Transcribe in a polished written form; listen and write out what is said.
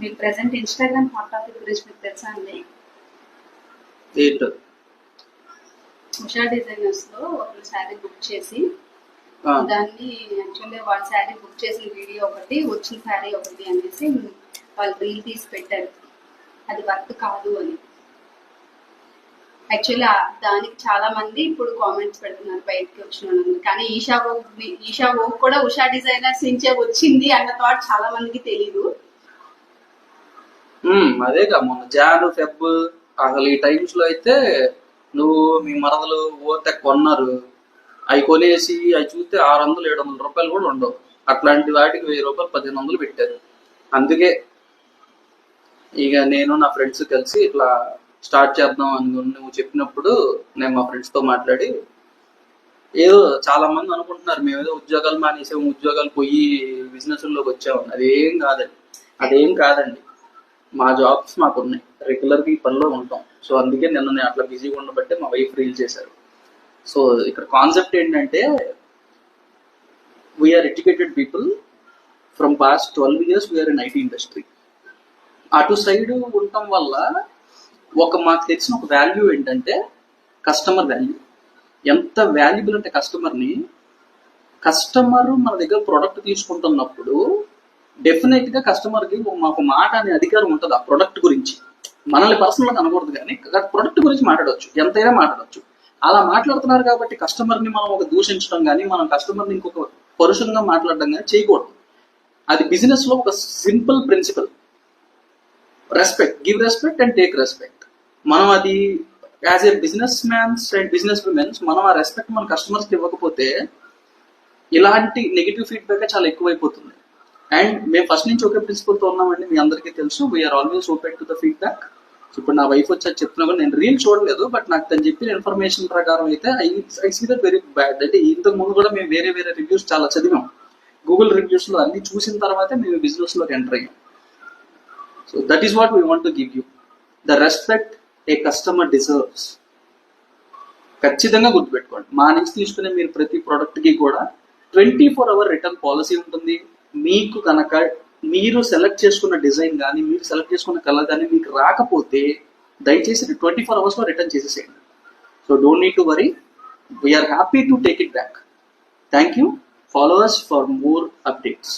మీకు present Instagram hot topic గురించి మీకు తెలుసా అండి? ఏంటో ఉషా డిజైనర్స్ లో ఒక శారీ బుక్ చేసి ఆ, దాన్ని యాక్చువల్లీ వాళ్ళ శారీ బుక్ చేసిన వీడియో ఒకటి, వచ్చిన శారీ ఒకటి అనేసి వాళ్ళు రీల్ తీసి పెట్టారు. అది వర్క్ కాదు అని. యాక్చువల్లీ దానికి చాలా మంది ఇప్పుడు కామెంట్స్ పెడుతున్నారు బయటకి వచ్చిన వాళ్ళందరూ. కానీ ఈషా ఓ కూడా ఉషా డిజైనర్స్ నుంచే వచ్చింది అన్న థాట్ చాలా మందికి తెలీదు. అదేగా మొన్న జాన్ ఫెబ్ అసలు ఈ టైమ్స్ లో అయితే నువ్వు మీ మరదలు పోతే కొన్నారు. అవి కొనేసి అవి చూస్తే 600-700 రూపాయలు కూడా ఉండవు. అట్లాంటి వాటికి 1000 రూపాయలు 1500 పెట్టారు. అందుకే ఇక నేను నా ఫ్రెండ్స్ కలిసి ఇట్లా స్టార్ట్ చేద్దాం అని నువ్వు చెప్పినప్పుడు నేను మా ఫ్రెండ్స్ తో మాట్లాడి, ఏదో చాలా మంది అనుకుంటున్నారు మేమేదో ఉద్యోగాలు మానేసాము, ఉద్యోగాలు పోయి బిజినెస్ లోకి వచ్చాము. అదేం కాదండి. మా జాబ్స్ మాకు ఉన్నాయి, రెగ్యులర్గా ఈ పనిలో ఉంటాం. సో అందుకే నిన్న నేను అట్లా బిజీగా ఉండబట్టే మా వైఫ్ రీల్ చేశారు. సో ఇక్కడ కాన్సెప్ట్ ఏంటంటే, we're educated people from past 12 years we're in IT industry. అటు సైడ్ ఉండటం వల్ల మాకు తెలిసిన ఒక వాల్యూ ఏంటంటే కస్టమర్ వాల్యూ. ఎంత వాల్యుబుల్ అంటే కస్టమర్ మన దగ్గర ప్రోడక్ట్ తీసుకుంటున్నప్పుడు డెఫినెట్ గా కస్టమర్ కి మాకు మాట అనే అధికారం ఉంటుంది ఆ ప్రొడక్ట్ గురించి. మనల్ని పర్సనల్ గా అనకూడదు, కానీ ప్రొడక్ట్ గురించి మాట్లాడవచ్చు, ఎంతైనా మాట్లాడవచ్చు. అలా మాట్లాడుతున్నారు కాబట్టి కస్టమర్ ని మనం ఒక దూషించడం కానీ, మనం కస్టమర్ ని ఇంకొక పరుషంగా మాట్లాడడం కానీ చేయకూడదు. అది బిజినెస్ లో ఒక simple principal. Respect, give respect and take respect. మనం అది as a business mans and business women's మనం ఆ రెస్పెక్ట్ మన కస్టమర్స్కి ఇవ్వకపోతే ఇలాంటి నెగిటివ్ ఫీడ్బ్యాక్ చాలా ఎక్కువైపోతుంది. అండ్ మేము ఫస్ట్ నుంచి ఒకే ప్రిన్సిపల్తో ఉన్నామండి, మీ అందరికీ తెలుసు. We're always open to the feedback. ఇప్పుడు నా వైఫ్ వచ్చి చెప్తున్నా కూడా నేను రీల్ చూడలేదు, బట్ నాకు తను చెప్పిన ఇన్ఫర్మేషన్ ప్రకారం అయితే I see that very bad. అంటే ఇంతకు ముందు కూడా మేము వేరే రివ్యూస్ చాలా చదివాం. గూగుల్ రివ్యూస్ లో అన్ని చూసిన తర్వాతే మేము బిజినెస్ లోకి ఎంటర్ అయ్యాం. So that is what we want to give you, the respect A customer deserves. ఖచ్చితంగా గుర్తుపెట్టుకోండి, మా నుంచి తీసుకునే మీరు ప్రతి ప్రోడక్ట్ కి కూడా 24 hour రిటర్న్ పాలసీ ఉంటుంది. మీకు కనుక మీరు సెలెక్ట్ చేసుకున్న డిజైన్ కానీ, మీరు సెలెక్ట్ చేసుకున్న కలర్ కానీ మీకు రాకపోతే దయచేసి 24 hours లో రిటర్న్ చేసేసేయండి. So don't need to worry, we're happy to take it back. Thank you. Follow us for more updates.